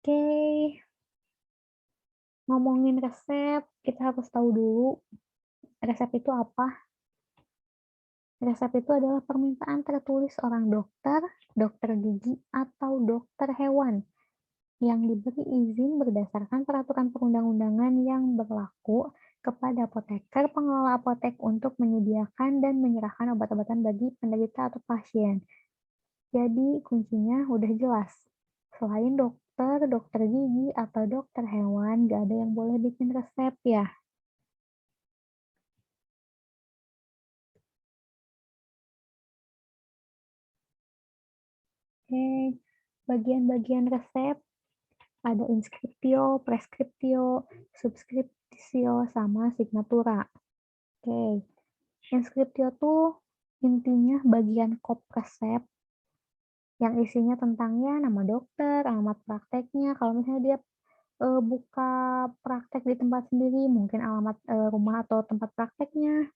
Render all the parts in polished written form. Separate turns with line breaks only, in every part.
Oke, ngomongin resep, kita harus tahu dulu resep itu apa. Resep itu adalah permintaan tertulis seorang dokter, dokter gigi, atau dokter hewan yang diberi izin berdasarkan peraturan perundang-undangan yang berlaku kepada apoteker pengelola apotek untuk menyediakan dan menyerahkan obat-obatan bagi penderita atau pasien. Jadi kuncinya udah jelas. Selain dokter, dokter gigi, atau dokter hewan, gak ada yang boleh bikin resep ya. Oke, bagian-bagian resep ada inscriptio, prescriptio, subscriptio, sama signatura. Oke, inscriptio tuh intinya bagian kop resep yang isinya tentang ya nama dokter, alamat prakteknya. Kalau misalnya dia buka praktek di tempat sendiri, mungkin alamat rumah atau tempat prakteknya,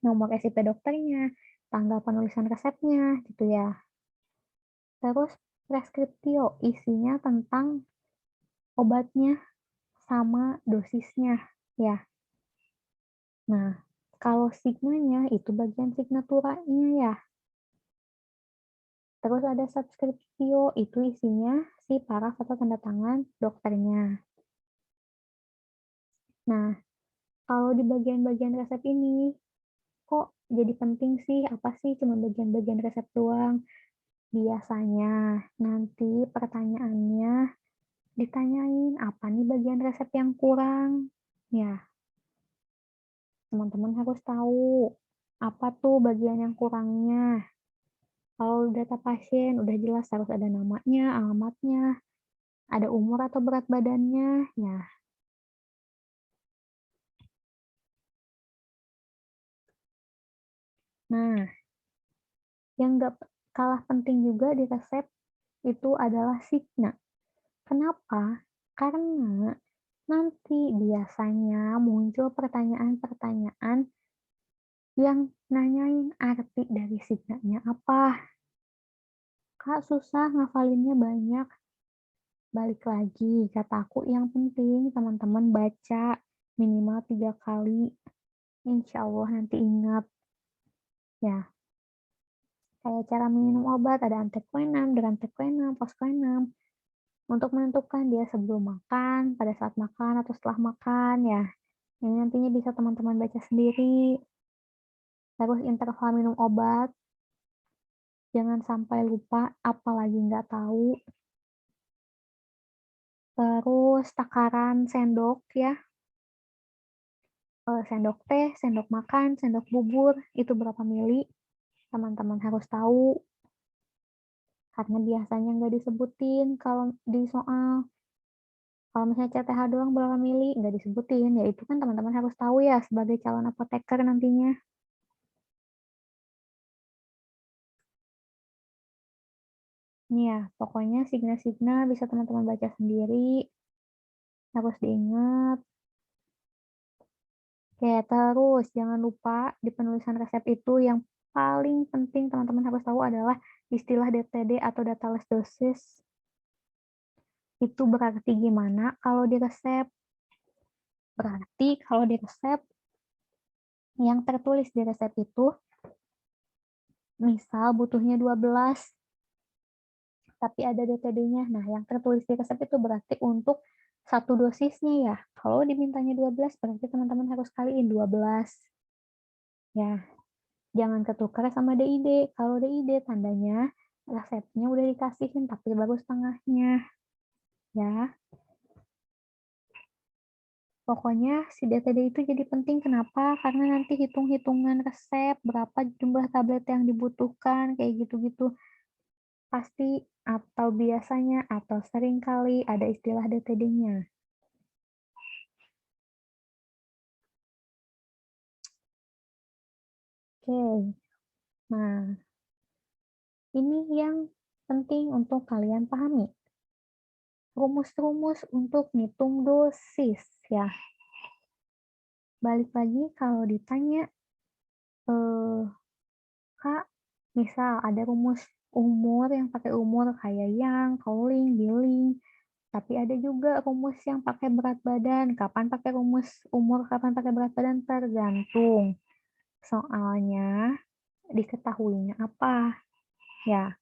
nomor SIP dokternya, tanggal penulisan resepnya, gitu ya. Terus preskriptio isinya tentang obatnya sama dosisnya, ya. Nah, kalau signanya itu bagian signaturanya ya. Terus ada subscriptio, itu isinya si paraf atau tanda tangan dokternya. Nah, kalau di bagian-bagian resep ini, kok jadi penting sih? Apa sih cuma bagian-bagian resep doang? Biasanya nanti pertanyaannya ditanyain, apa nih bagian resep yang kurang? Ya, teman-teman harus tahu apa tuh bagian yang kurangnya. Kalau data pasien udah jelas harus ada namanya, alamatnya, ada umur atau berat badannya. Ya, nah, yang nggak kalah penting juga di resep itu adalah signa. Kenapa? Karena nanti biasanya muncul pertanyaan-pertanyaan yang nanyain arti dari signanya apa. Kak, susah ngafalinnya banyak. Balik lagi, kataku yang penting teman-teman baca minimal 3 kali. Insya Allah nanti ingat. Ya, kayak cara minum obat ada antekuenam, drantekuenam, foskuenam. Untuk menentukan dia sebelum makan, pada saat makan, atau setelah makan ya. Ini nantinya bisa teman-teman baca sendiri. Terus interval minum obat, jangan sampai lupa, apalagi nggak tahu. Terus takaran sendok ya, sendok teh, sendok makan, sendok bubur, itu berapa mili, teman-teman harus tahu. Karena biasanya nggak disebutin kalau di soal. Kalau misalnya CTH doang berapa mili, nggak disebutin, ya itu kan teman-teman harus tahu ya sebagai calon apoteker nantinya. Nih ya, pokoknya signa-signa bisa teman-teman baca sendiri, harus diingat. Oke, terus jangan lupa di penulisan resep itu yang paling penting teman-teman harus tahu adalah istilah DTD atau data less dosis. Itu berarti gimana kalau di resep? Berarti kalau di resep, yang tertulis di resep itu, misal butuhnya 12, tapi ada DTD-nya. Nah, yang tertulis di resep itu berarti untuk satu dosisnya ya. Kalau dimintanya 12, berarti teman-teman harus kaliin 12. Ya, jangan ketukar sama DID. Kalau DID tandanya resepnya udah dikasihin tapi baru setengahnya. Ya, pokoknya si DTD itu jadi penting. Kenapa? Karena nanti hitung-hitungan resep, berapa jumlah tablet yang dibutuhkan, kayak gitu-gitu. Pasti atau biasanya atau sering kali ada istilah DTD-nya. Oke, nah ini yang penting untuk kalian pahami. Rumus-rumus untuk ngitung dosis ya. Balik lagi kalau ditanya, eh, Kak, misal ada rumus umur yang pakai umur kayak Yang, Pauling, Billing. Tapi ada juga rumus yang pakai berat badan. Kapan pakai rumus umur, kapan pakai berat badan tergantung. Soalnya diketahuinya apa? Ya,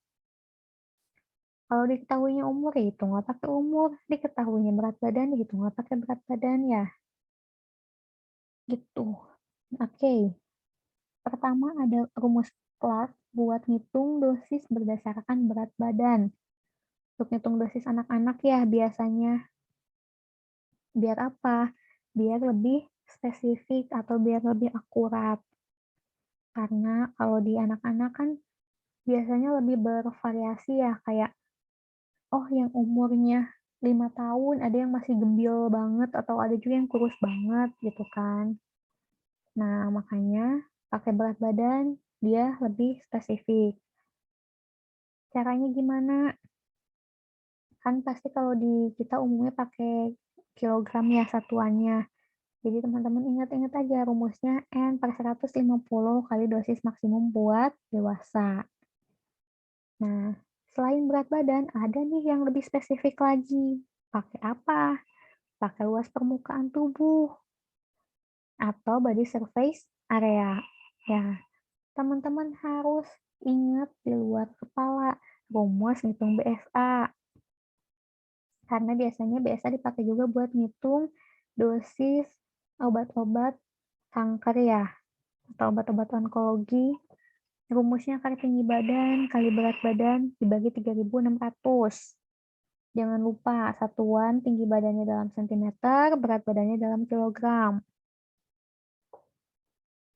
kalau diketahuinya umur ya hitung nggak pakai umur, diketahuinya berat badan dihitung nggak pakai berat badan ya, gitu. Oke, pertama ada rumus Clark buat ngitung dosis berdasarkan berat badan. Untuk ngitung dosis anak-anak ya biasanya. Biar apa? Biar lebih spesifik atau biar lebih akurat. Karena kalau di anak-anak kan biasanya lebih bervariasi ya, kayak oh yang umurnya 5 tahun ada yang masih gembil banget atau ada juga yang kurus banget gitu kan. Nah, makanya pakai berat badan dia lebih spesifik. Caranya gimana? Kan pasti kalau di kita umumnya pakai kilogram ya satuannya. Jadi teman-teman ingat-ingat aja rumusnya N per 150 kali dosis maksimum buat dewasa. Nah, selain berat badan, ada nih yang lebih spesifik lagi. Pakai apa? Pakai luas permukaan tubuh atau body surface area. Ya, teman-teman harus ingat di luar kepala rumus ngitung BSA. Karena biasanya BSA dipakai juga buat ngitung dosis obat-obat kanker ya, atau obat-obat onkologi. Rumusnya akar tinggi badan kali berat badan dibagi 3.600. Jangan lupa satuan tinggi badannya dalam sentimeter, berat badannya dalam kilogram.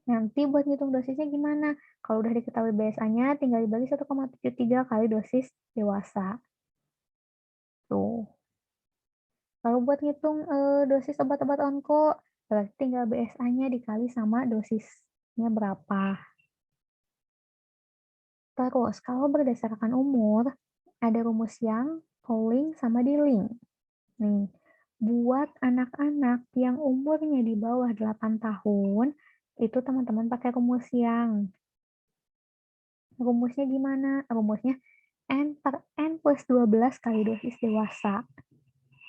Nanti buat ngitung dosisnya gimana? Kalau udah diketahui BSA-nya, tinggal dibagi 1,73 kali dosis dewasa. Tuh. Kalau buat ngitung dosis obat-obat onko, berarti tinggal BSA-nya dikali sama dosisnya berapa. Terus, kalau berdasarkan umur, ada rumus yang Pauling sama Dilling. Nih, buat anak-anak yang umurnya di bawah 8 tahun, itu teman-teman pakai rumus yang. Rumusnya gimana? Rumusnya N per N plus 12 kali dosis dewasa.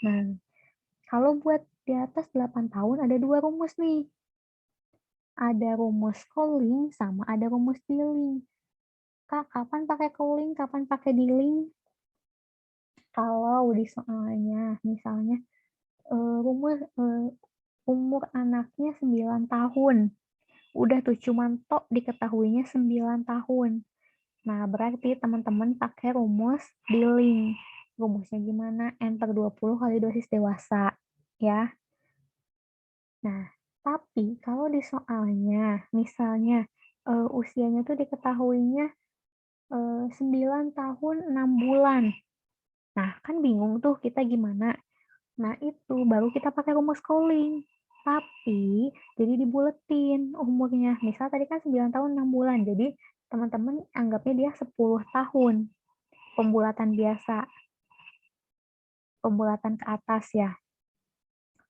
Nah, kalau buat di atas 8 tahun ada dua rumus nih. Ada rumus Pauling sama ada rumus Dilling. Kak, kapan pakai Pauling, kapan pakai Dilling? Kalau di soalnya, misalnya rumus umur anaknya 9 tahun. Udah tuh cuman tok diketahuinya 9 tahun. Nah, berarti teman-teman pakai rumus Dilling. Rumusnya gimana? N per 20 kali dosis dewasa. Ya. Nah, tapi kalau di soalnya, misalnya usianya tuh diketahuinya 9 tahun 6 bulan. Nah, kan bingung tuh kita gimana. Nah, itu baru kita pakai rumus Pauling. Tapi, jadi dibuletin umurnya. Misal tadi kan 9 tahun 6 bulan. Jadi, teman-teman anggapnya dia 10 tahun. Pembulatan biasa. Pembulatan ke atas ya.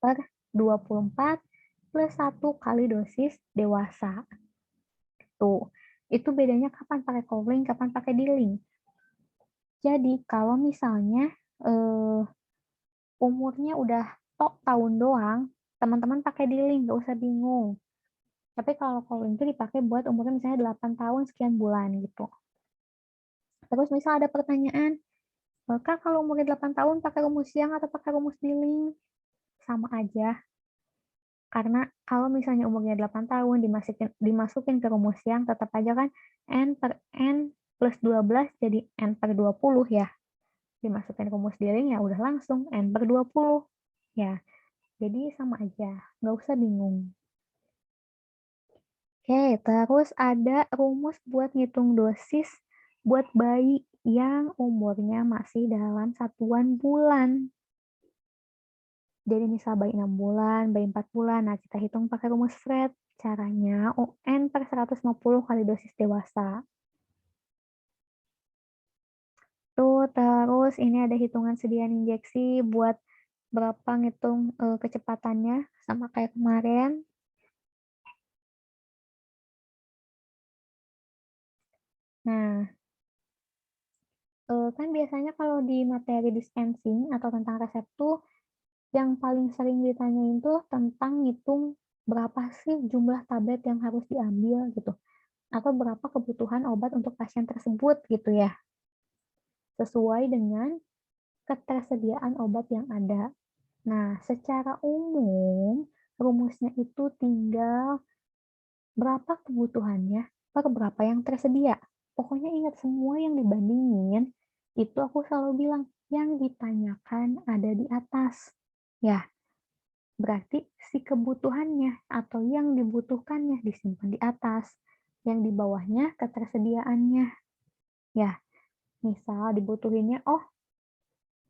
Per 24 plus 1 kali dosis dewasa. Tuh. Itu bedanya kapan pakai Pauling, kapan pakai Dilling. Jadi, kalau misalnya umurnya udah tok tahun doang, teman-teman pakai Dilling, nggak usah bingung. Tapi kalau calling itu dipakai buat umurnya misalnya 8 tahun sekian bulan gitu. Terus misal ada pertanyaan, Kak kalau umurnya 8 tahun pakai rumus siang atau pakai rumus Dilling? Sama aja. Karena kalau misalnya umurnya 8 tahun dimasukin ke rumus siang tetap aja kan N per N plus 12 jadi N per 20 ya. Dimasukin rumus Dilling ya udah langsung N per 20. Ya, jadi sama aja. Nggak usah bingung. Oke, terus ada rumus buat ngitung dosis buat bayi yang umurnya masih dalam satuan bulan. Jadi misal bayi 6 bulan, bayi 4 bulan, nah kita hitung pakai rumus Fred. Caranya UN per 150 kali dosis dewasa. Tuh, terus ini ada hitungan sediaan injeksi buat berapa ngitung kecepatannya sama kayak kemarin. Nah, Kan biasanya kalau di materi dispensing atau tentang resep tuh, yang paling sering ditanyain tuh tentang ngitung berapa sih jumlah tablet yang harus diambil gitu, atau berapa kebutuhan obat untuk pasien tersebut gitu ya, sesuai dengan ketersediaan obat yang ada. Nah, secara umum rumusnya itu tinggal berapa kebutuhannya per berapa yang tersedia. Pokoknya ingat semua yang dibandingin, itu aku selalu bilang yang ditanyakan ada di atas. Ya, berarti si kebutuhannya atau yang dibutuhkannya disimpan di atas. Yang di bawahnya ketersediaannya. Ya, misal dibutuhinnya, oh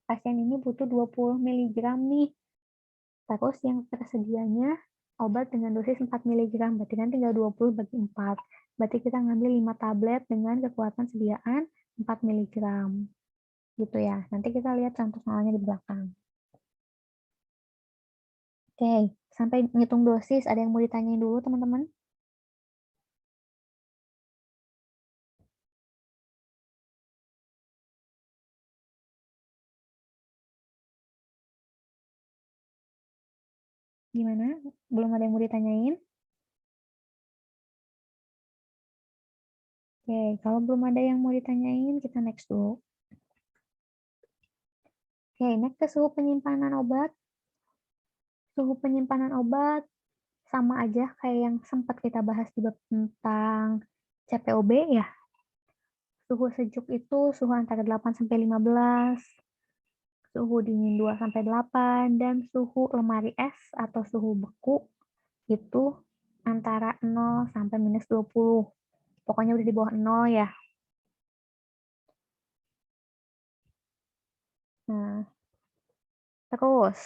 pasien ini butuh 20 miligram nih. Terus yang tersedianya obat dengan dosis 4 miligram, berarti kan tinggal 20 bagi 4. Berarti kita ngambil 5 tablet dengan kekuatan sediaan 4 miligram. Gitu ya. Nanti kita lihat contoh soalnya di belakang. Oke, sampai ngitung dosis, ada yang mau ditanyain dulu teman-teman? Gimana? Belum ada yang mau ditanyain? Oke, kalau belum ada yang mau ditanyain, kita next dulu. Oke, next ke suhu penyimpanan obat. Suhu penyimpanan obat sama aja kayak yang sempat kita bahas di bab tentang CPOB ya. Suhu sejuk itu suhu antara 8 sampai 15, suhu dingin 2 sampai 8, dan suhu lemari es atau suhu beku itu antara 0 sampai minus 20. Pokoknya udah di bawah 0 ya. Nah, terus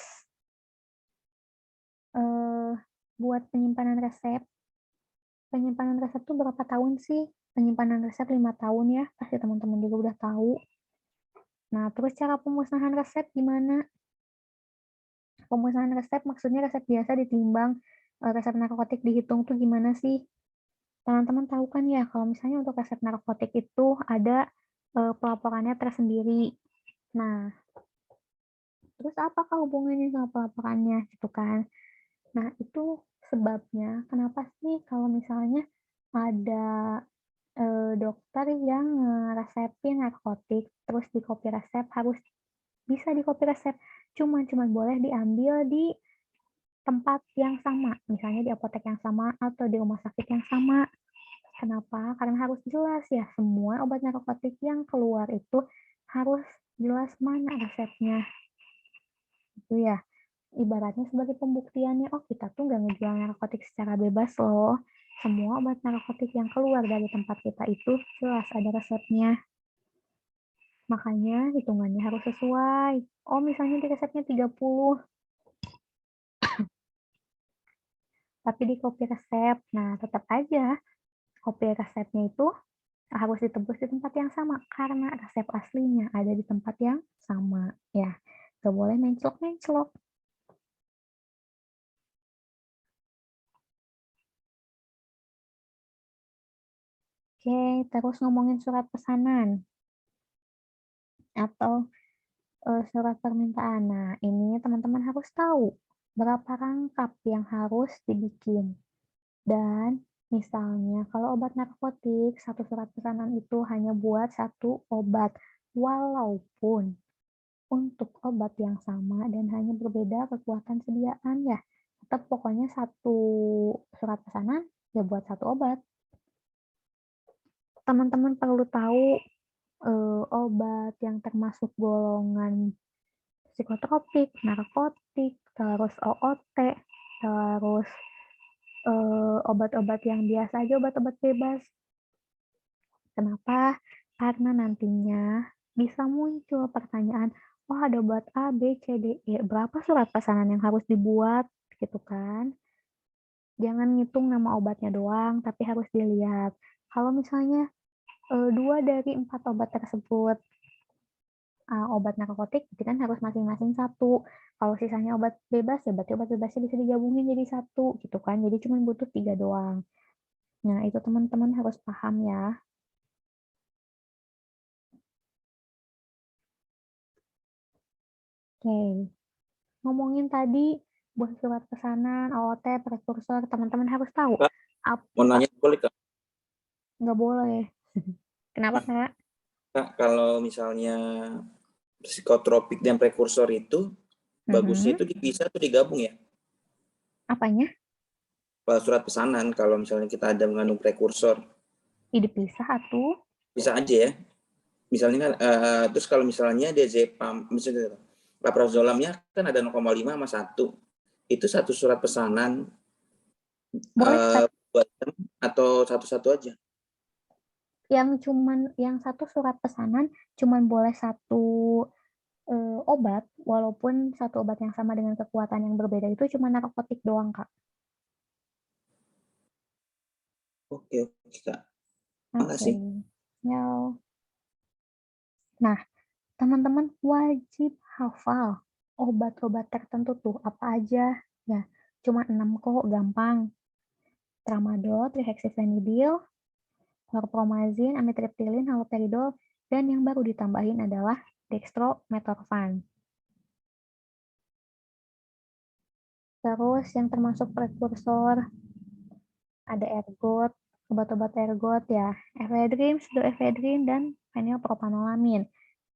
eh, buat penyimpanan resep tuh berapa tahun sih? Penyimpanan resep 5 tahun ya, pasti teman-teman juga udah tahu. Nah, terus cara pemusnahan resep gimana? Pemusnahan resep maksudnya resep biasa ditimbang resep narkotik dihitung tuh gimana sih? Teman-teman tahu kan ya kalau misalnya untuk resep narkotik itu ada pelaporannya tersendiri. Nah, terus apakah hubungannya sama pelaporannya gitu kan? Nah, itu sebabnya kenapa sih kalau misalnya ada dokter yang resepin narkotik terus di copy resep harus bisa di copy resep, cuman boleh diambil di tempat yang sama, misalnya di apotek yang sama atau di rumah sakit yang sama. Kenapa? Karena harus jelas ya, semua obat narkotik yang keluar itu harus jelas mana resepnya. Itu ya, ibaratnya sebagai pembuktiannya, oh kita tuh nggak ngejual narkotik secara bebas loh. Semua obat narkotik yang keluar dari tempat kita itu jelas ada resepnya. Makanya hitungannya harus sesuai. Oh misalnya di resepnya 30, tapi di kopi resep. Nah, tetap aja kopi resepnya itu harus ditebus di tempat yang sama karena resep aslinya ada di tempat yang sama. Ya, nggak boleh menclok-menclok. Oke, terus ngomongin surat pesanan atau surat permintaan. Nah, ini teman-teman harus tahu berapa rangkap yang harus dibikin. Dan misalnya kalau obat narkotik, satu surat pesanan itu hanya buat satu obat. Walaupun untuk obat yang sama dan hanya berbeda kekuatan sediaan ya, tetap pokoknya satu surat pesanan ya buat satu obat. Teman-teman perlu tahu obat yang termasuk golongan psikotropik, narkotik, terus OOT, terus obat-obat yang biasa aja, obat-obat bebas. Kenapa? Karena nantinya bisa muncul pertanyaan, oh ada obat A, B, C, D, E, berapa surat pesanan yang harus dibuat gitu kan? Jangan ngitung nama obatnya doang, tapi harus dilihat. Kalau misalnya 2 dari 4 obat tersebut obat narkotik, berarti kan harus masing-masing satu. Kalau sisanya obat bebas, ya berarti obat bebasnya bisa digabungin jadi satu, gitu kan. Jadi cuma butuh 3 doang. Nah, itu teman-teman harus paham ya. Oke. Ngomongin tadi buah surat pesanan, AOT, prekursor, teman-teman harus tahu
Kak, mau
apa
nanya boleh, Kak?
nggak boleh. Kenapa, Kak?
Kak, kalau misalnya psikotropik dan prekursor itu bagusnya
Mhm.
itu dipisah atau digabung ya?
Apanya?
Kalau surat pesanan, kalau misalnya kita ada mengandung prekursor,
Dipisah atuh.
bisa aja ya. Misalnya kan, terus kalau misalnya diazepam, misalnya laprazolamnya kan ada 0,5 sama 1. Itu satu surat pesanan
Boleh
buat atau satu-satu aja?
yang satu surat pesanan cuman boleh satu obat, walaupun satu obat yang sama dengan kekuatan yang berbeda itu cuma narkotik doang, Kak.
Oke, oke, Kak.
Oke.
Makasih.
Ya. Nah, teman-teman wajib hafal obat-obat tertentu tuh apa aja. Ya, cuma 6 kok, gampang. Tramadol, trihexyphenidyl, chlorpromazin, amitriptilin, haloperidol, dan yang baru ditambahin adalah dextromethorphan. Terus yang termasuk prekursor ada ergot, obat-obat ergot ya, efedrin, pseudoephedrine, dan fenilpropanolamin.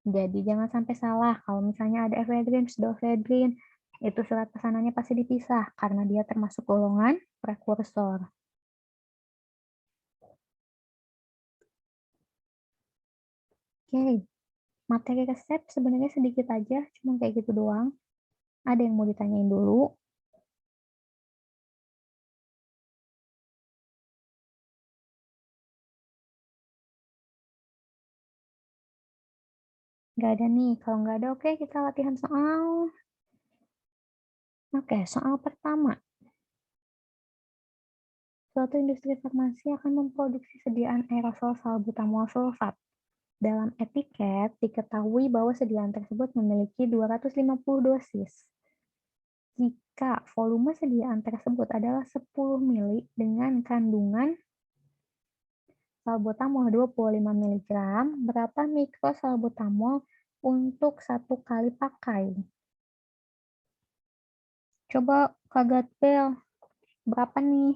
Jadi jangan sampai salah kalau misalnya ada efedrin, pseudoephedrine, itu surat pesanannya pasti dipisah karena dia termasuk golongan prekursor. Oke, materi resep sebenarnya sedikit aja, cuma kayak gitu doang. Ada yang mau ditanyain dulu? Nggak ada nih. Kalau nggak ada, oke kita latihan soal. Oke, soal pertama. Suatu industri farmasi akan memproduksi sediaan aerosol salbutamol sulfat. Dalam etiket diketahui bahwa sediaan tersebut memiliki 250 dosis. Jika volume sediaan tersebut adalah 10 mili dengan kandungan salbutamol 25 mg, berapa mikrosalbutamol untuk satu kali pakai? Coba Kak Gatbel, berapa nih?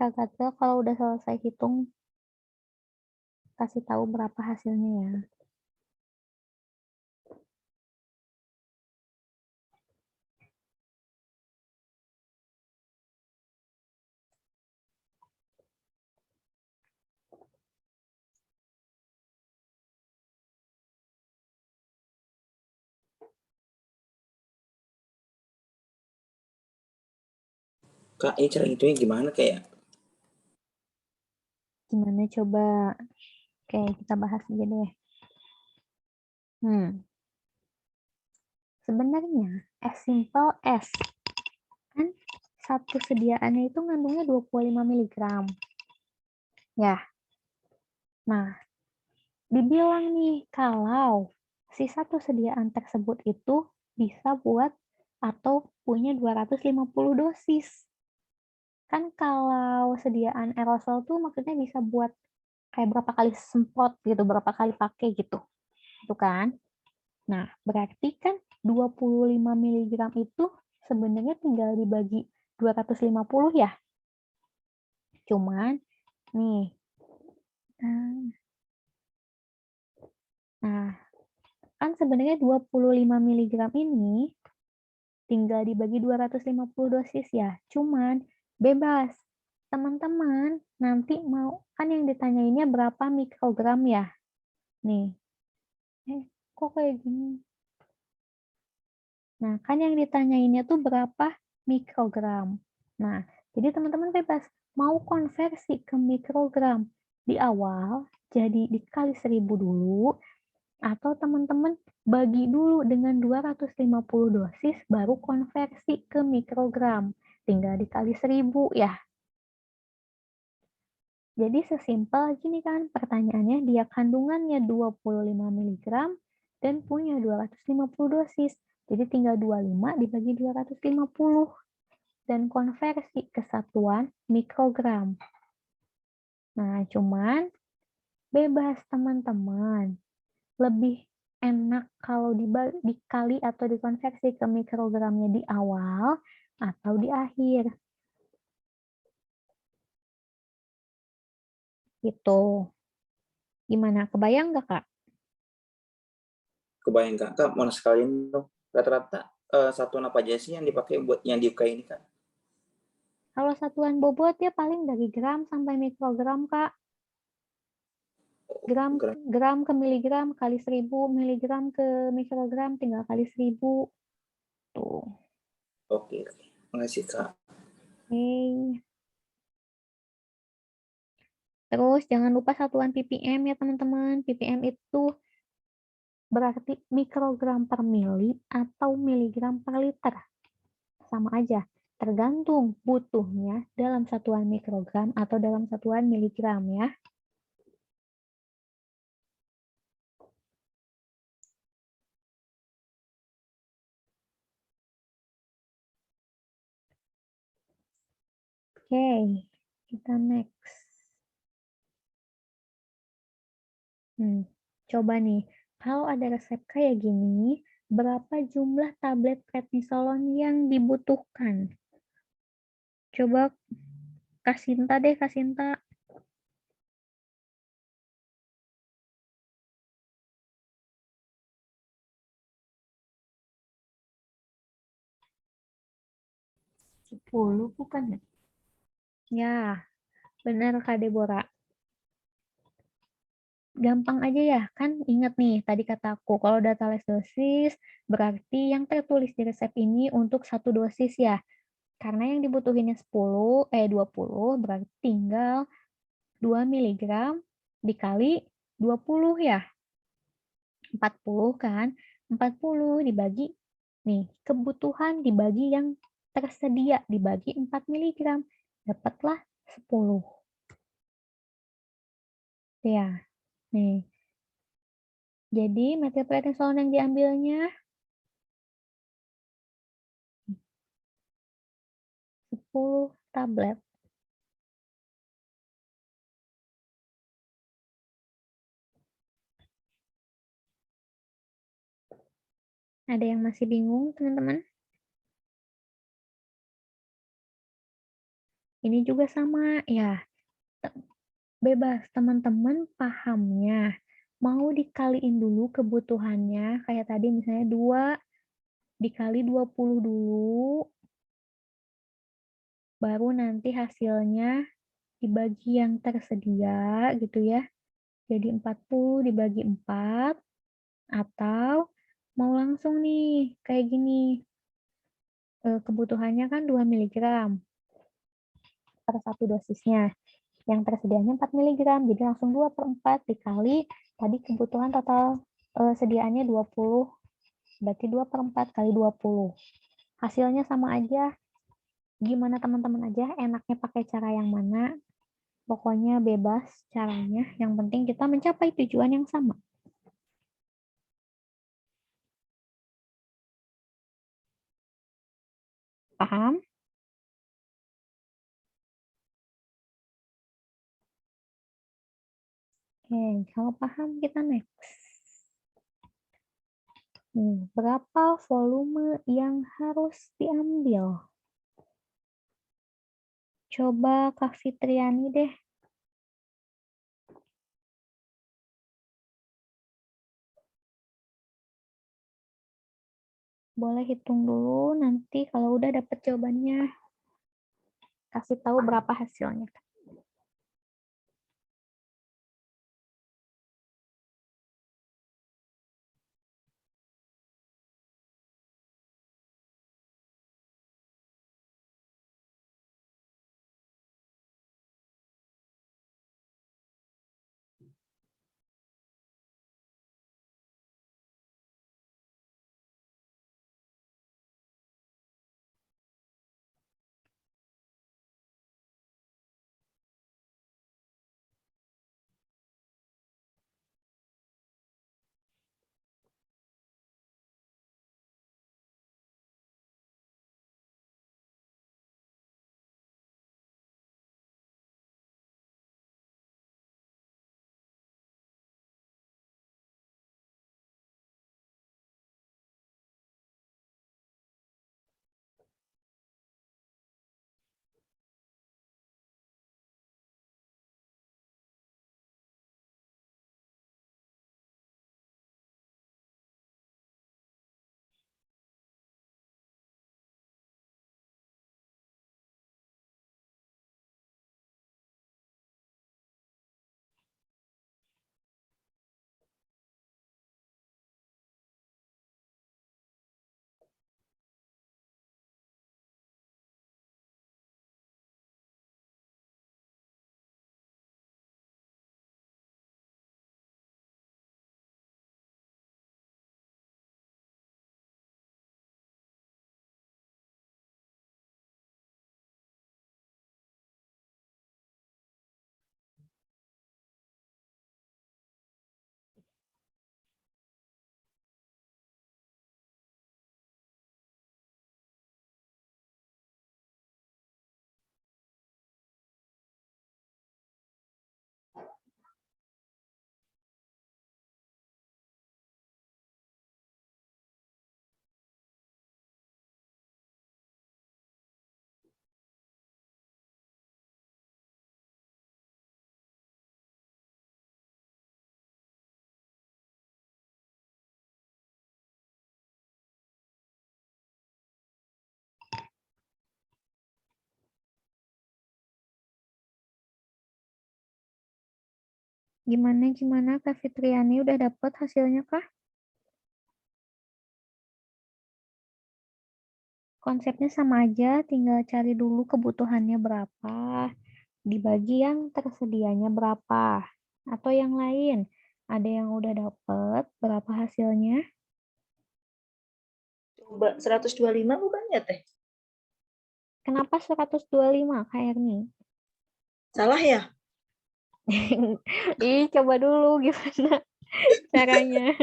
Kak Gatbel kalau udah selesai hitung, kasih tahu berapa hasilnya ya.
Kak, ini cara hitungnya gimana kayak?
Gimana coba? Oke, kita bahas aja deh. Sebenarnya as simple as kan satu sediaannya itu ngandungnya 25 mg. Ya. Nah, dibilang nih kalau si satu sediaan tersebut itu bisa buat atau punya 250 dosis. Kan kalau sediaan aerosol tuh maksudnya bisa buat kayak berapa kali semprot gitu, berapa kali pakai gitu. Itu kan? Nah, berarti kan 25 mg itu sebenarnya tinggal dibagi 250 ya. Cuman nih, nah kan sebenarnya 25 mg ini tinggal dibagi 250 dosis ya. Cuman bebas. Teman-teman nanti mau kan yang ditanyainnya berapa mikrogram ya. Nih, kok kayak gini. Nah, kan yang ditanyainnya tuh berapa mikrogram. Nah, jadi teman-teman bebas mau konversi ke mikrogram di awal, jadi dikali 1000 dulu, atau teman-teman bagi dulu dengan 250 dosis baru konversi ke mikrogram. Tinggal dikali 1000 ya. Jadi sesimpel gini kan pertanyaannya, dia kandungannya 25 mg dan punya 250 dosis. Jadi tinggal 25 dibagi 250 dan konversi ke satuan mikrogram. Nah, cuman bebas teman-teman. Lebih enak kalau dikali atau dikonversi ke mikrogramnya di awal atau di akhir. Gitu. Gimana? Kebayang nggak, Kak?
Kebayang Kak, Kak mau sekalian dong. Rata-rata satuan apa aja sih yang dipakai buat yang di UK ini Kak?
Kalau satuan bobot ya paling dari gram sampai mikrogram, Kak. Gram ke miligram kali 1000, miligram ke mikrogram tinggal kali 1000. Tuh.
Oke. Makasih Kak.
Oke. Terus jangan lupa satuan ppm ya teman-teman. ppm itu berarti mikrogram per mili atau miligram per liter. Sama aja, tergantung butuhnya dalam satuan mikrogram atau dalam satuan miligram ya. Oke, kita next. Coba nih, kalau ada resep kayak gini, berapa jumlah tablet prednisolon yang dibutuhkan? Coba Kasinta deh, Kasinta. Sepuluh bukan ya? Ya, benar Kak Deborah. Gampang aja ya, kan ingat nih tadi kataku, kalau data les dosis berarti yang tertulis di resep ini untuk satu dosis ya. Karena yang dibutuhinnya 20 berarti tinggal 2 miligram dikali 20 ya. 40 kan. 40 dibagi, nih, kebutuhan dibagi yang tersedia dibagi 4 miligram. Dapatlah 10. Ya, nih. Jadi metilprednisolon yang diambilnya 10 tablet. Ada yang masih bingung, teman-teman? Ini juga sama, ya. Bebas, teman-teman pahamnya. Mau dikaliin dulu kebutuhannya, kayak tadi misalnya 2 dikali 20 dulu, baru nanti hasilnya dibagi yang tersedia gitu ya. Jadi 40 dibagi 4, atau mau langsung nih, kayak gini. Kebutuhannya kan 2 miligram per satu dosisnya. Yang tersedianya 4 miligram, jadi langsung 2 per 4 dikali tadi kebutuhan total sediaannya 20, berarti 2 per 4 kali 20. Hasilnya sama aja, gimana teman-teman aja enaknya pakai cara yang mana, pokoknya bebas caranya, yang penting kita mencapai tujuan yang sama. Paham? Oke, kalau paham kita next. Berapa volume yang harus diambil? Coba Kak Fitriani deh. Boleh hitung dulu, nanti kalau udah dapet jawabannya, kasih tahu berapa hasilnya. Gimana Kak Fitriani, udah dapet hasilnya kah? Konsepnya sama aja, tinggal cari dulu kebutuhannya berapa, dibagi yang tersedianya berapa, atau yang lain. Ada yang udah dapet berapa hasilnya?
Coba 125 bukan ya Teh?
Kenapa 125 Kak Erni?
Salah ya?
Ih, coba dulu gimana caranya.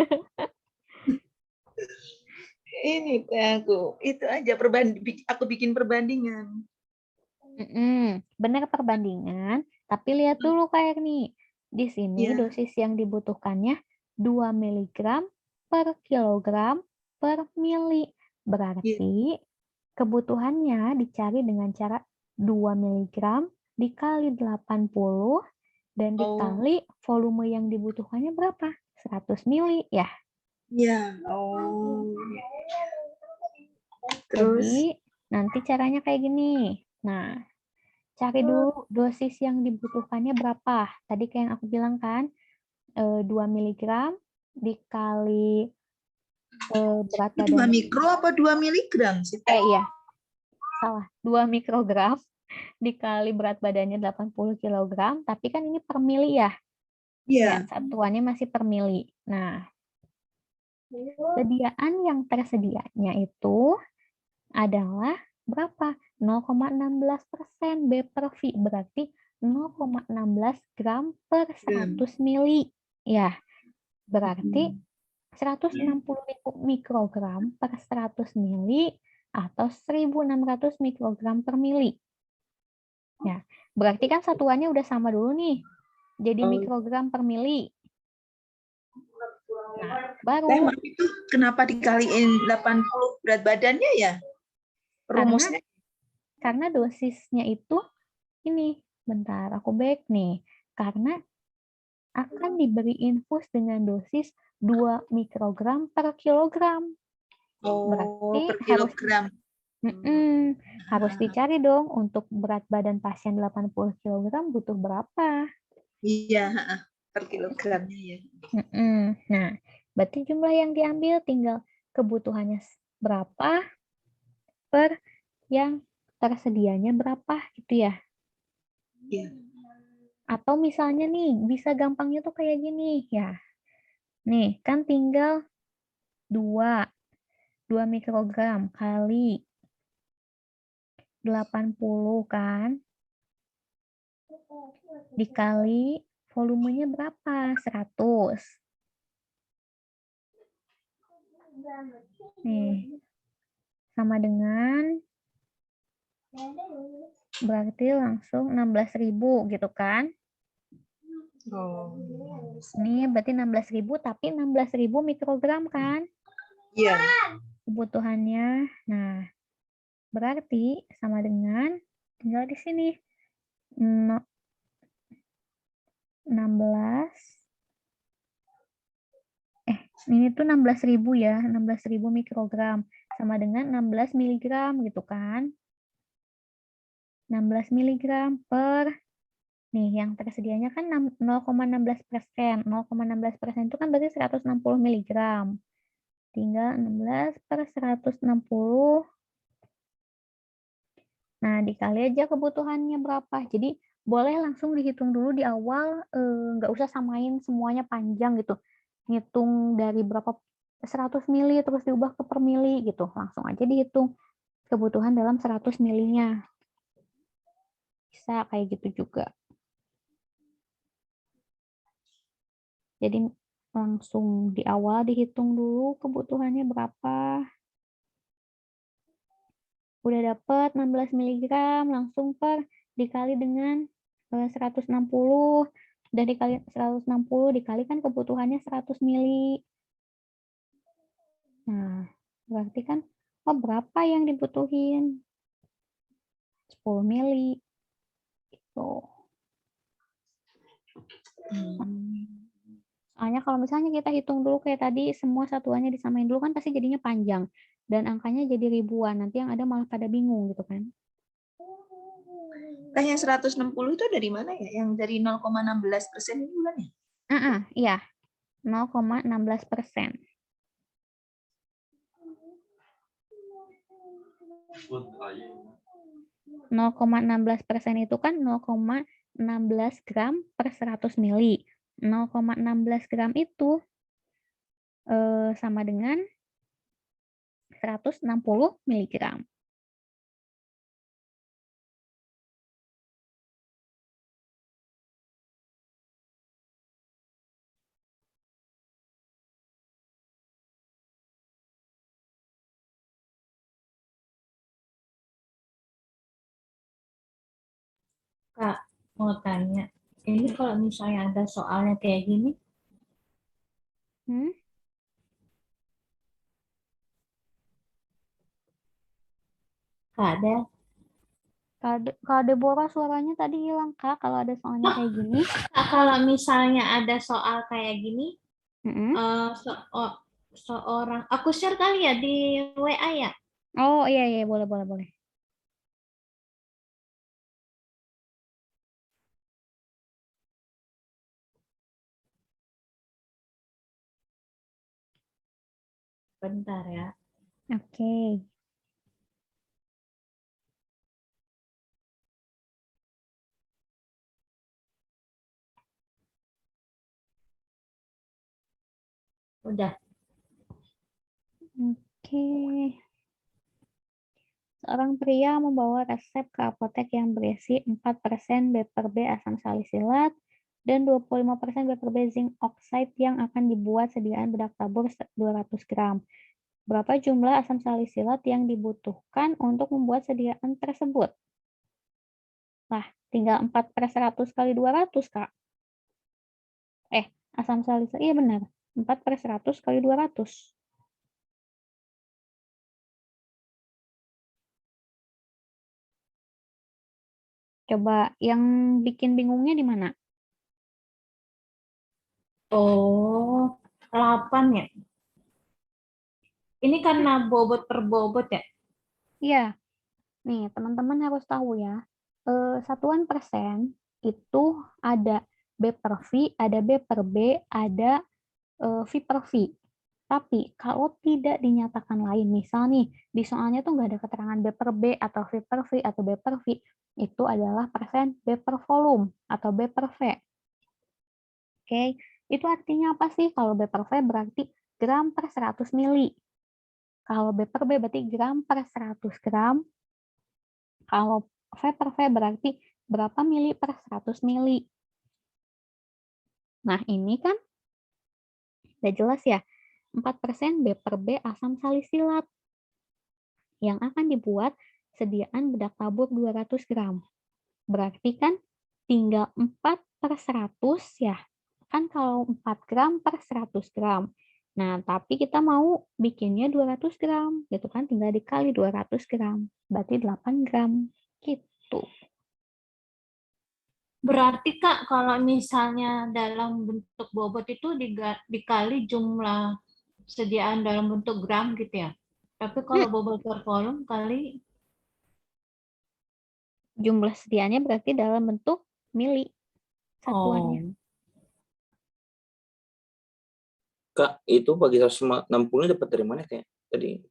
Ini Teh aku, itu aja aku bikin perbandingan.
Benar perbandingan, tapi lihat dulu Kak Erni. Di sini
Ya.
dosis yang dibutuhkannya 2 mg per kilogram per mili. Berarti kebutuhannya dicari dengan cara 2 mg dikali 80 dan dikali volume yang dibutuhkannya berapa? 100 mili ya.
Ya. Terus
Jadi nanti caranya kayak gini. Nah, cari dulu dosis yang dibutuhkannya berapa. Tadi kayak yang aku bilang kan, 2 mg dikali berat
2
badan.
mikro apa 2 miligram sih?
Iya, salah. 2 mikrogram dikali berat badannya 80 kg, tapi kan ini per mili ya. Ya,
Iya.
satuannya masih per mili. Nah, sediaan yang tersedianya itu adalah berapa? 0,16% B per V, berarti 0,16 gram per 100 mili. Ya, berarti 160 mikrogram per 100 mili atau 1.600 mikrogram per mili. Ya, berarti kan satuannya udah sama dulu nih. Jadi mikrogram per mili. Nah, baru.
Itu kenapa dikaliin 80 berat badannya ya? Rumusnya?
Karena dosisnya itu ini. Bentar, aku back nih. Karena akan diberi infus dengan dosis 2 mikrogram per kilogram. Berarti
per kilogram.
harus dicari dong untuk berat badan pasien 80 kg butuh berapa?
Iya, per kilogramnya ya.
Nah, berarti jumlah yang diambil tinggal kebutuhannya berapa per yang tersedianya berapa gitu ya.
Iya.
Atau misalnya nih, bisa gampangnya tuh kayak gini ya. Nih, kan tinggal 2 mikrogram kali 80 kan. Dikali volumenya berapa? 100. Nih, sama dengan berarti langsung 16.000 gitu kan. Ini berarti 16.000 tapi 16.000 mikrogram kan?
Iya.
Kebutuhannya. Nah, berarti sama dengan tinggal di sini 16 ini tuh 16.000 ya, 16.000 mikrogram sama dengan 16 miligram gitu kan. 16 miligram per nih yang tersedianya kan 0,16%. 0,16% itu kan berarti 160 miligram. Tinggal 16 per 160. Nah, dikali aja kebutuhannya berapa. Jadi boleh langsung dihitung dulu di awal, nggak usah samain semuanya panjang gitu. Ngitung dari berapa 100 mili terus diubah ke per mili gitu. Langsung aja dihitung kebutuhan dalam 100 milinya. Bisa kayak gitu juga. Jadi langsung di awal dihitung dulu kebutuhannya berapa. Udah dapat 16 mg langsung dikali dengan 160. Udah dikali 160 dikalikan kebutuhannya 100 mili. Nah, berarti kan berapa yang dibutuhin? 10 mili. Gitu. Soalnya kalau misalnya kita hitung dulu kayak tadi, semua satuannya disamain dulu kan pasti jadinya panjang. Dan angkanya jadi ribuan. Nanti yang ada malah pada bingung gitu kan.
Yang 160 itu dari mana ya? Yang dari 0,16% ini bukan ya?
Iya, 0,16%. 0,16% itu kan 0,16 gram per 100 mili. 0,16 gram itu sama dengan 160 miligram.
Kak, mau tanya, ini kalau misalnya ada soalnya kayak gini,
Hmm?
Kak ada?
Kalau Deborah suaranya tadi hilang, Kak, kalau ada soalnya kayak gini.
Kak, kalau misalnya ada soal kayak gini,
Mm-mm.
seorang, aku share kali ya di WA ya?
Oh iya, boleh.
Bentar ya.
Oke.
Udah.
Oke. Seorang pria membawa resep ke apotek yang berisi 4% B/B asam salisilat dan 25% B/B zinc oxide yang akan dibuat sediaan bedak tabur 200 gram. Berapa jumlah asam salisilat yang dibutuhkan untuk membuat sediaan tersebut? Nah, tinggal 4/100 kali 200, Kak. Asam salisilat, iya benar. 4/100 kali 200. Coba yang bikin bingungnya di mana?
Oh, 8 ya? Ini karena bobot per bobot ya?
Iya, nih teman-teman harus tahu ya, satuan persen itu ada B per V, ada B per B, ada V per V. Tapi kalau tidak dinyatakan lain, misal nih di soalnya tuh nggak ada keterangan B per B atau V per V atau B per V, itu adalah persen B per volume atau B per V. Oke, itu artinya apa sih? Kalau B per V berarti gram per 100 mili. Kalau B per B berarti gram per 100 gram. Kalau V per V berarti berapa mili per 100 mili. Nah, ini kan udah jelas ya. 4% B per B asam salisilat yang akan dibuat sediaan bedak tabur 200 gram. Berarti kan tinggal 4/100 ya. Kan kalau 4 gram per 100 gram. Nah, tapi kita mau bikinnya 200 gram. Gitu kan, tinggal dikali 200 gram. Berarti 8 gram. Gitu.
Berarti Kak, kalau misalnya dalam bentuk bobot itu dikali jumlah sediaan dalam bentuk gram gitu ya? Tapi kalau bobot per volume kali,
Jumlah sediaannya berarti dalam bentuk mili satuannya.
oh,
Kak, itu bagi 160 dapat dari mana kayak tadi?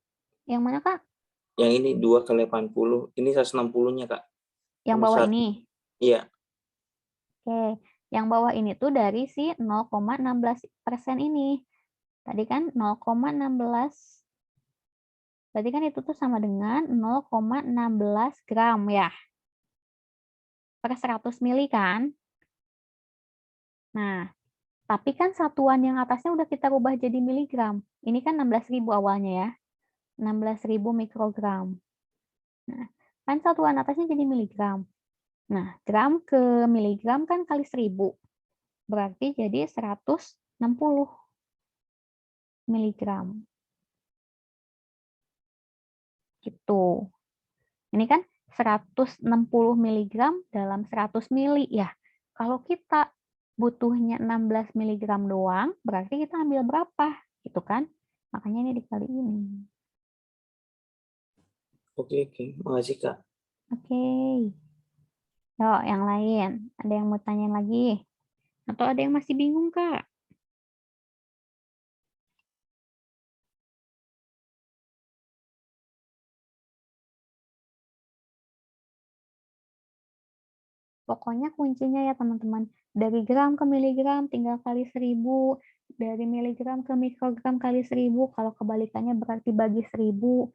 Yang mana, Kak?
Yang ini 2 kali 80, ini 160-nya, Kak.
Yang bawah ini.
Iya.
Oke, yang bawah ini tuh dari si 0,16% ini. Tadi kan 0,16. Berarti kan itu tuh sama dengan 0,16 gram ya. Per 100 mili kan. Nah, tapi kan satuan yang atasnya udah kita rubah jadi miligram. Ini kan 16.000 awalnya ya. 16.000 mikrogram. Nah, kan satuan atasnya jadi miligram. Nah, gram ke miligram kan kali 1000. Berarti jadi 160 miligram. Gitu. Ini kan 160 miligram dalam 100 mili ya. Kalau kita butuhnya 16 miligram doang, berarti kita ambil berapa? Gitu kan? Makanya ini dikali ini.
Oke. Makasih, Kak.
Oke. Yuk, yang lain. Ada yang mau tanya lagi? Atau ada yang masih bingung, Kak? Pokoknya kuncinya ya teman-teman, dari gram ke miligram tinggal kali 1000, dari miligram ke mikrogram kali 1000, kalau kebalikannya berarti bagi 1000.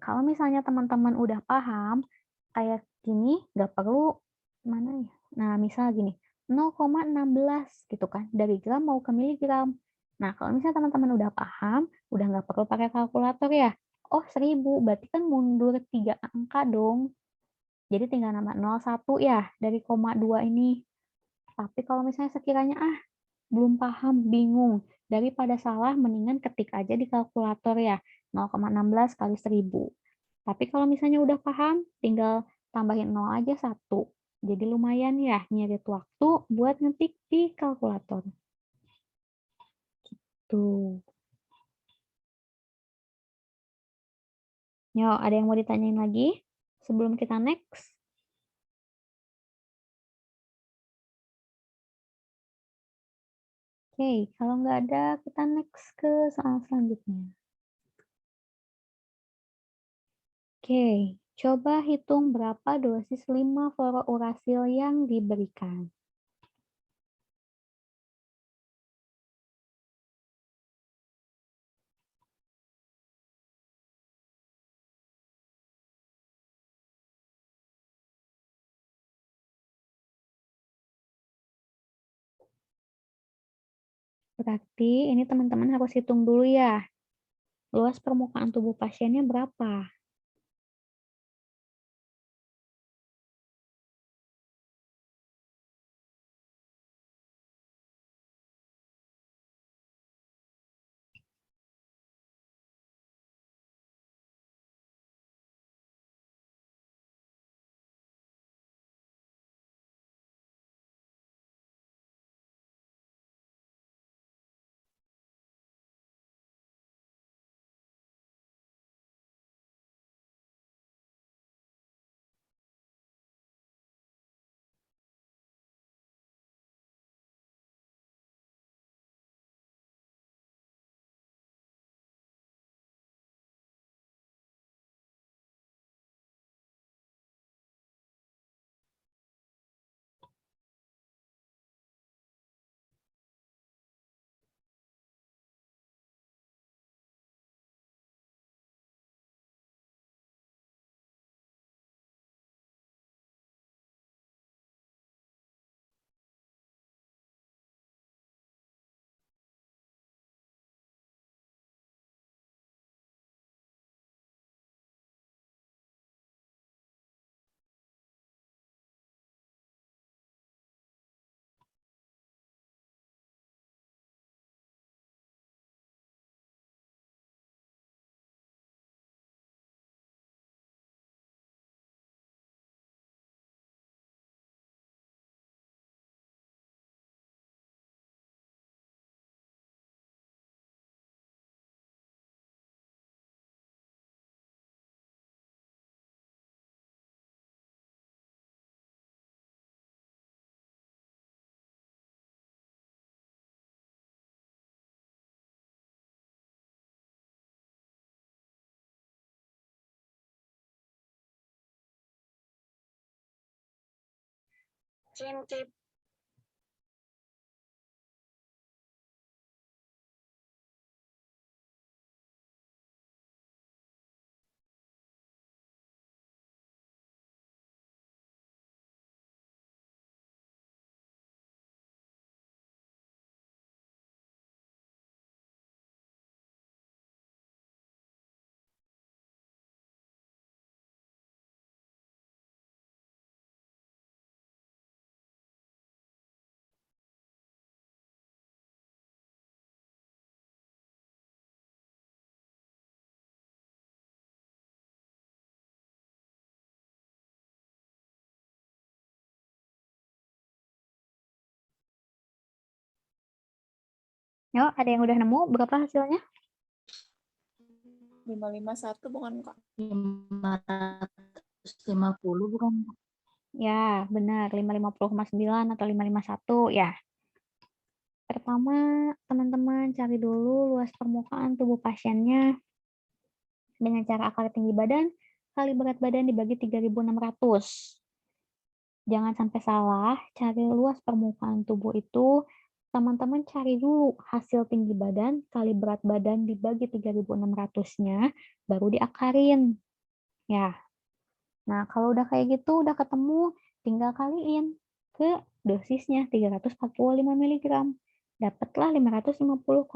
Kalau misalnya teman-teman udah paham, kayak gini, nggak perlu, mana ya? Nah, misal gini, 0,16 gitu kan, dari gram mau ke miligram. Nah, kalau misalnya teman-teman udah paham, udah nggak perlu pakai kalkulator ya. Oh, 1000, berarti kan mundur 3 angka dong. Jadi tinggal nambah 01 ya dari koma 2 ini. Tapi kalau misalnya sekiranya belum paham, bingung, daripada salah mendingan ketik aja di kalkulator ya 0,16 kali 1000. Tapi kalau misalnya udah paham, tinggal tambahin 0 aja 1. Jadi lumayan ya ngirit waktu buat ngetik di kalkulator. Tuh. Yo, ada yang mau ditanyain lagi sebelum kita next? Oke, kalau nggak ada, kita next ke soal selanjutnya. Oke, coba hitung berapa dosis 5 fluorourasil yang diberikan. Berarti ini teman-teman harus hitung dulu ya. Luas permukaan tubuh pasiennya berapa? Yuk, ada yang udah nemu berapa hasilnya?
551 bukan Kak?
550 bukan?
Ya, benar. 550,9 atau 551 ya. Pertama, teman-teman cari dulu luas permukaan tubuh pasiennya dengan cara akar tinggi badan kali berat badan dibagi 3.600. Jangan sampai salah, cari luas permukaan tubuh itu, teman-teman cari dulu hasil tinggi badan kali berat badan dibagi 3.600-nya, baru diakarin. Ya, nah kalau udah kayak gitu, udah ketemu, tinggal kaliin ke dosisnya 345 mg. Dapatlah 550,9.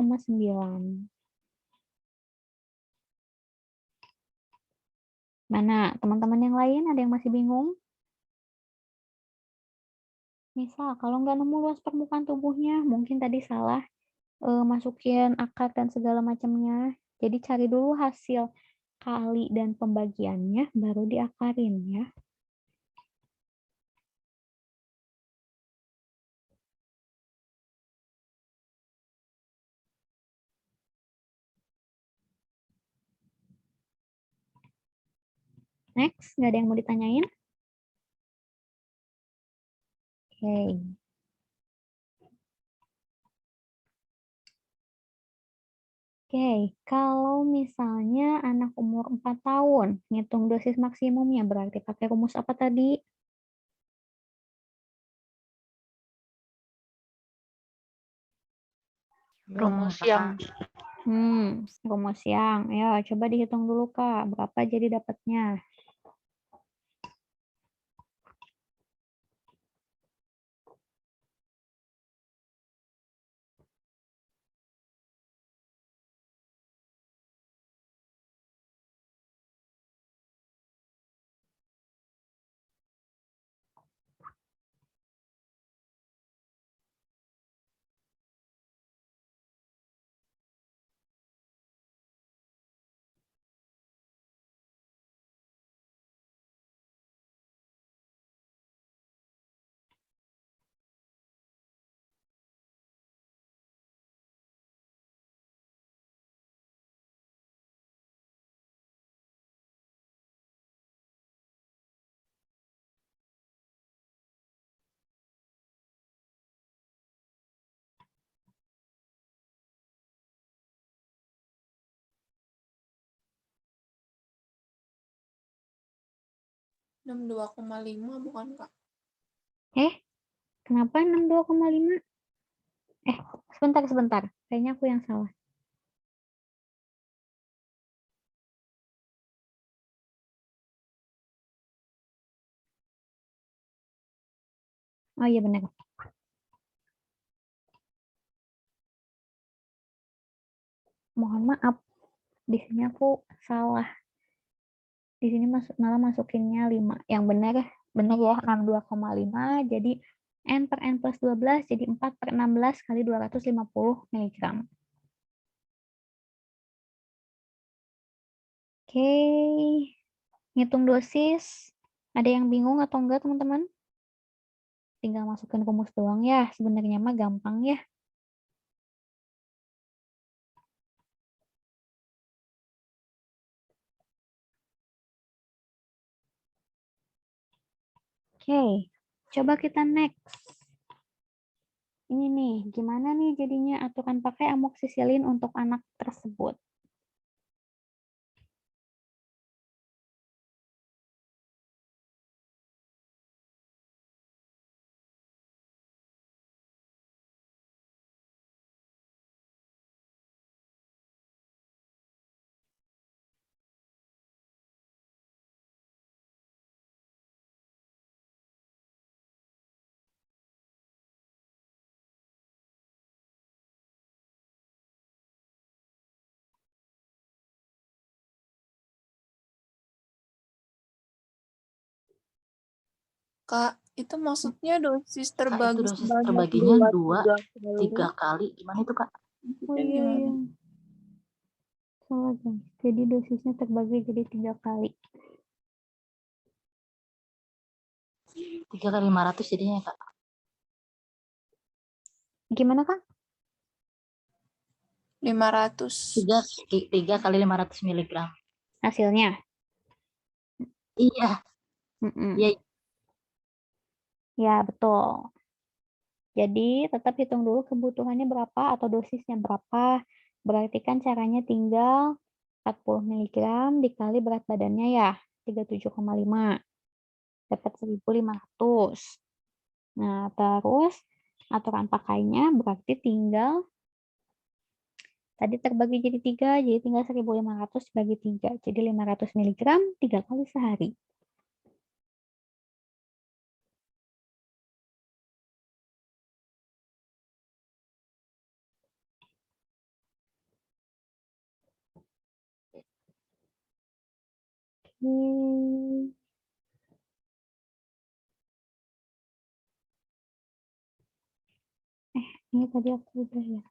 Mana teman-teman yang lain ada yang masih bingung? Misal kalau nggak nemu luas permukaan tubuhnya, mungkin tadi salah masukin akar dan segala macamnya. Jadi cari dulu hasil kali dan pembagiannya, baru diakarin ya. Next, nggak ada yang mau ditanyain? Oke. Oke, kalau misalnya anak umur 4 tahun, ngitung dosis maksimumnya berarti pakai rumus apa tadi?
Rumus yang
Rumus yang. Ya, coba dihitung dulu, Kak. Berapa jadi dapatnya?
enam 62,5 bukan, Kak?
Kenapa 62,5? Sebentar. Kayaknya aku yang salah. Oh iya benar. Mohon maaf. Di sini aku salah. Di sini malah masukinnya 5. Yang benar ya 62,5. Jadi N per N plus 12 jadi 4 per 16 kali 250 mg. Oke. Ngitung dosis. Ada yang bingung atau enggak teman-teman? Tinggal masukin rumus doang ya. Sebenarnya mah gampang ya. Oke, coba kita next. Ini nih, gimana nih jadinya aturan pakai amoksisilin untuk anak tersebut?
Kak, itu maksudnya dosis
Kak, itu
terbagi
dosis
sebanyak
terbaginya
3
3 kali. Gimana itu, Kak?
Oh iya. Salah guys. Jadi dosisnya terbagi jadi 3 kali.
3 kali 500 jadinya, Kak.
Gimana Kak?
500.
3 kali 500 mg.
Hasilnya?
Iya.
Mm-mm.
Iya.
Ya, betul. Jadi tetap hitung dulu kebutuhannya berapa atau dosisnya berapa. Berarti kan caranya tinggal 40 miligram dikali berat badannya ya, 37,5. Dapat 1.500. Nah, terus aturan pakainya berarti tinggal tadi terbagi jadi 3, jadi tinggal 1.500 bagi 3. Jadi 500 miligram 3 kali sehari. Oke. Ini tadi aku udah ya.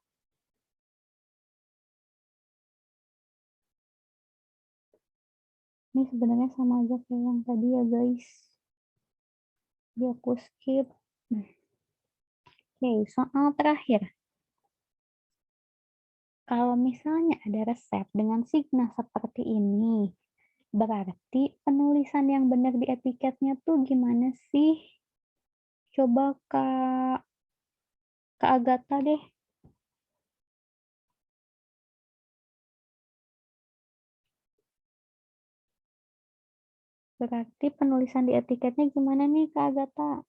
Ini sebenarnya sama aja kayak yang tadi ya guys. Jadi aku skip. Oke, soal terakhir. Kalau misalnya ada resep dengan signa seperti ini, berarti penulisan yang benar di etiketnya tuh gimana sih? Coba Kak Agatha deh. Berarti penulisan di etiketnya gimana nih Kak Agatha?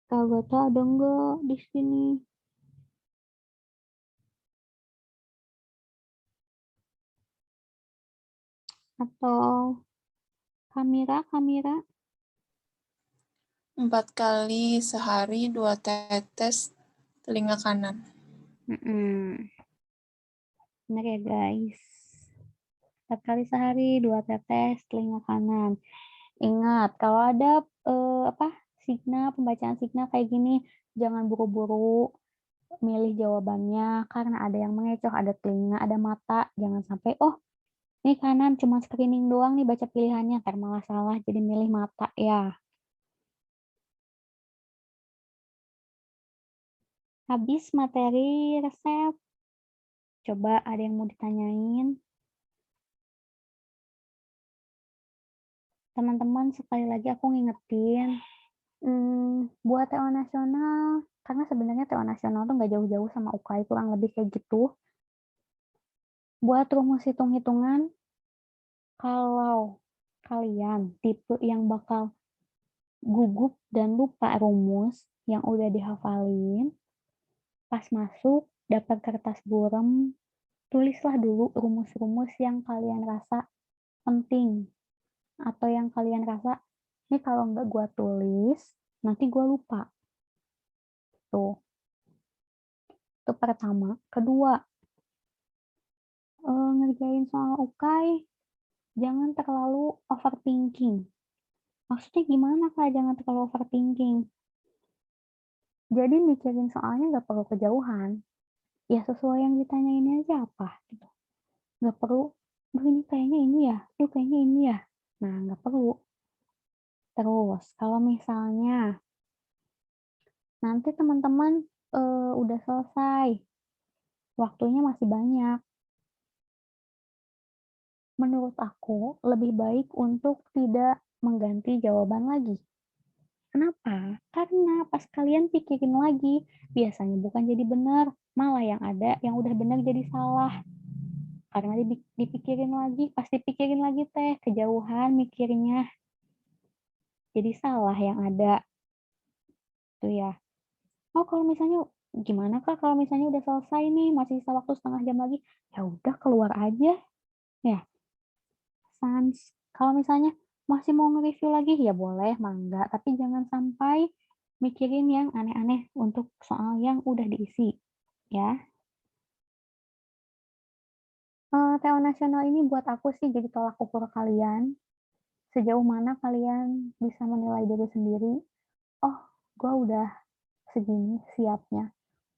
Kak Agatha ada nggak di sini? Atau Kamira?
4 kali sehari 2 tetes telinga kanan.
Benar ya guys. 4 kali sehari 2 tetes telinga kanan. Ingat, kalau ada pembacaan signa kayak gini, jangan buru-buru milih jawabannya karena ada yang mengecoh, ada telinga, ada mata. Jangan sampai, oh ini kanan cuma screening doang nih baca pilihannya, ntar malah salah jadi milih mata ya. Habis materi resep. Coba ada yang mau ditanyain? Teman-teman, sekali lagi aku ngingetin, buat TO nasional, karena sebenarnya TO nasional tuh nggak jauh-jauh sama UKAI, kurang lebih kayak gitu. Buat rumus hitung-hitungan, kalau kalian tipe yang bakal gugup dan lupa rumus yang udah dihafalin, pas masuk dapat kertas buram, tulislah dulu rumus-rumus yang kalian rasa penting atau yang kalian rasa ini kalau nggak gua tulis nanti gua lupa. Tuh. Itu pertama. Kedua, ngerjain soal UKAI jangan terlalu overthinking. Maksudnya gimana Kak jangan terlalu overthinking? Jadi mikirin soalnya nggak perlu kejauhan. Ya sesuai yang ditanyain aja apa gitu. Nggak perlu, duh ini kayaknya ini ya, duh kayaknya ini ya. Nah, nggak perlu. Terus, kalau misalnya nanti teman-teman udah selesai, waktunya masih banyak. Menurut aku, lebih baik untuk tidak mengganti jawaban lagi. Kenapa? Karena pas kalian pikirin lagi, biasanya bukan jadi benar, malah yang ada yang udah benar jadi salah. Karena dipikirin lagi, pas dipikirin lagi teh, kejauhan mikirnya. Jadi salah yang ada. Tuh ya. Oh, kalau misalnya gimana Kak kalau misalnya udah selesai nih, masih sisa waktu setengah jam lagi? Ya udah keluar aja. Ya. Sans. Kalau misalnya masih mau nge-review lagi ya boleh, mangga, tapi jangan sampai mikirin yang aneh-aneh untuk soal yang udah diisi, ya. TO nasional ini buat aku sih jadi tolak ukur kalian, sejauh mana kalian bisa menilai diri sendiri, oh gue udah segini siapnya,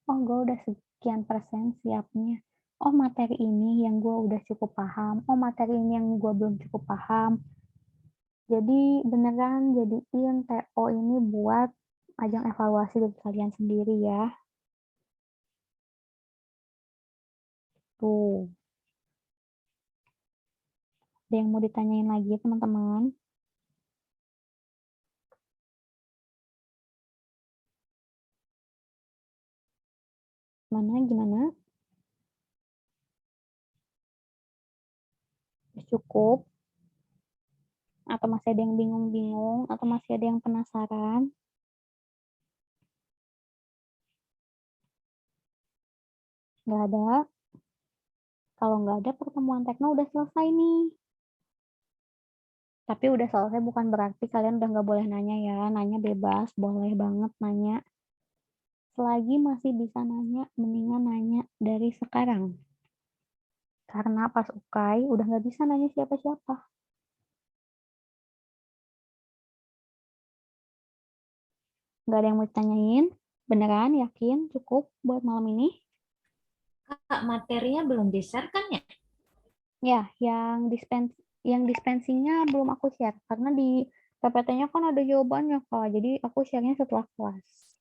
oh gue udah sekian persen siapnya, oh materi ini yang gue udah cukup paham, oh materi ini yang gue belum cukup paham. Jadi beneran jadiin TO ini buat ajang evaluasi dari kalian sendiri ya. Tuh. Ada yang mau ditanyain lagi, teman-teman? Gimana? Cukup? Atau masih ada yang bingung-bingung? Atau masih ada yang penasaran? Nggak ada? Kalau nggak ada, pertemuan tekno udah selesai nih. Tapi udah selesai bukan berarti kalian udah nggak boleh nanya ya. Nanya bebas, boleh banget nanya. Selagi masih bisa nanya, mendingan nanya dari sekarang. Karena pas UKAI udah nggak bisa nanya siapa-siapa. Nggak ada yang mau ditanyain? Beneran, yakin, cukup buat malam ini?
Kak, materinya belum di-share kan ya?
Ya, yang dispensingnya belum aku share. Karena di PPT-nya kan ada jawabannya, Kak. Jadi aku share-nya setelah kelas.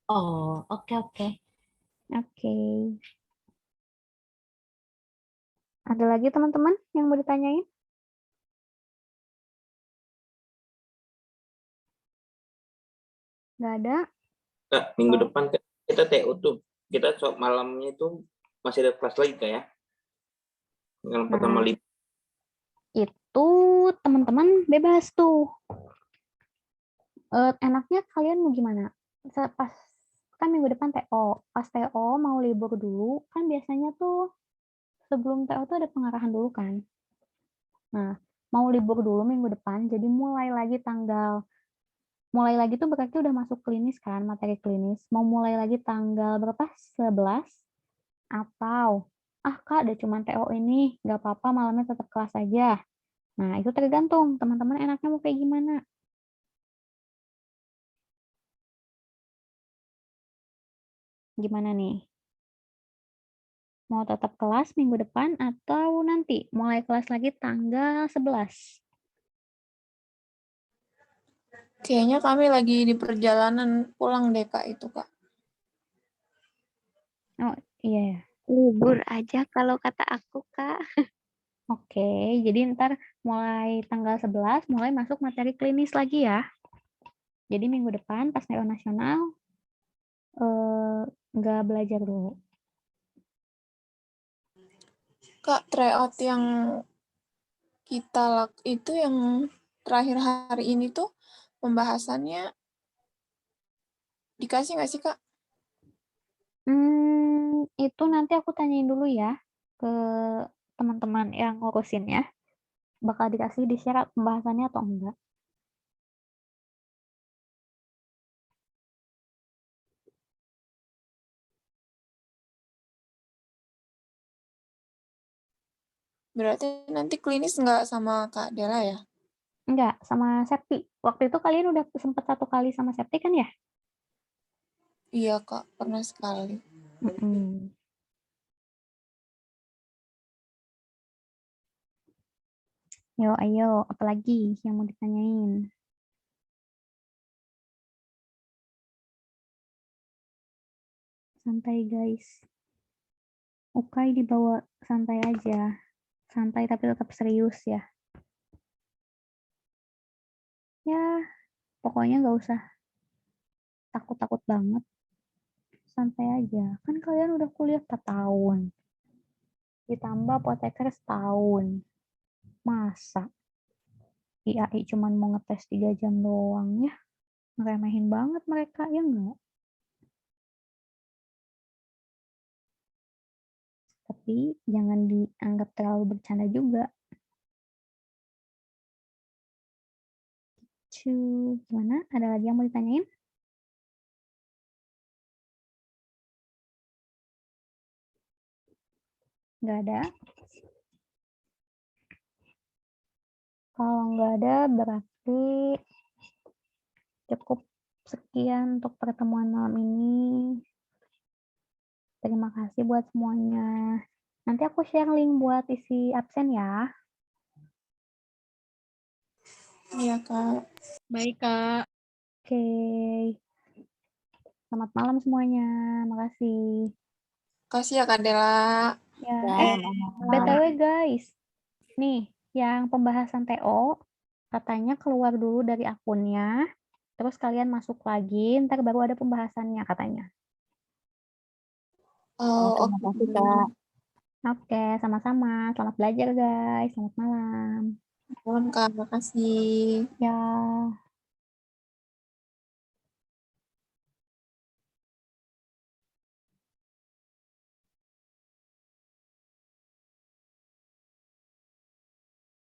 Oh, oke.
Oke. Ada lagi teman-teman yang mau ditanyain? Nggak ada?
Kak, minggu depan kita TO tuh. Kita malamnya itu masih ada kelas lagi Kak ya. Yang pertama
Nah, itu teman-teman bebas tuh. Enaknya kalian mau gimana? Pas kan minggu depan TO. Pas TO mau libur dulu, kan biasanya tuh sebelum TO tuh ada pengarahan dulu kan. Nah, mau libur dulu minggu depan, jadi mulai lagi tuh berarti udah masuk klinis kan, materi klinis. Mau mulai lagi tanggal berapa? 11? Atau, Kak, ada cuma TO ini, nggak apa-apa malamnya tetap kelas aja. Nah, itu tergantung teman-teman enaknya mau kayak gimana. Gimana nih? Mau tetap kelas minggu depan atau nanti mulai kelas lagi tanggal 11?
Kayaknya kami lagi di perjalanan pulang deh, Kak, itu, Kak.
Oh, iya ya.
Libur aja kalau kata aku, Kak.
Oke, jadi ntar mulai tanggal 11 mulai masuk materi klinis lagi ya. Jadi minggu depan pas TO nasional nggak belajar dulu.
Kak, tryout yang kita itu yang terakhir hari ini tuh pembahasannya dikasih nggak sih, Kak?
Itu nanti aku tanyain dulu ya ke teman-teman yang ngurusin ya. Bakal dikasih di share pembahasannya atau enggak.
Berarti nanti klinis nggak sama Kak Dela ya?
Enggak, sama Septi. Waktu itu kalian udah sempat 1 kali sama Septi kan ya?
Iya, Kak. Pernah sekali.
Yo, ayo, apalagi yang mau ditanyain? Santai guys. UKAI dibawa santai aja. Santai tapi tetap serius ya. Ya, pokoknya nggak usah takut-takut banget. Santai aja. Kan kalian udah kuliah 4 tahun. Ditambah apoteker setahun. Masa IAI cuman mau ngetes 3 jam doang ya? Ngeremehin banget mereka, ya enggak? Tapi jangan dianggap terlalu bercanda juga. Gimana? Ada lagi yang mau ditanyain? Nggak ada? Kalau nggak ada, berarti cukup sekian untuk pertemuan malam ini. Terima kasih buat semuanya. Nanti aku share link buat isi absen ya.
Iya, Kak.
Baik, Kak.
Oke. Selamat malam semuanya. Makasih.
Kasih ya, Kak Dela.
Ya,
Ya,
BTW guys. Nih, Yang pembahasan TO, katanya keluar dulu dari akunnya, terus kalian masuk lagi, ntar baru ada pembahasannya katanya.
Oh,
Terima
oke.
kasih, Kak.
Oke, sama-sama. Selamat belajar, guys. Selamat malam.
Malam, Kak. Makasih.
Ya.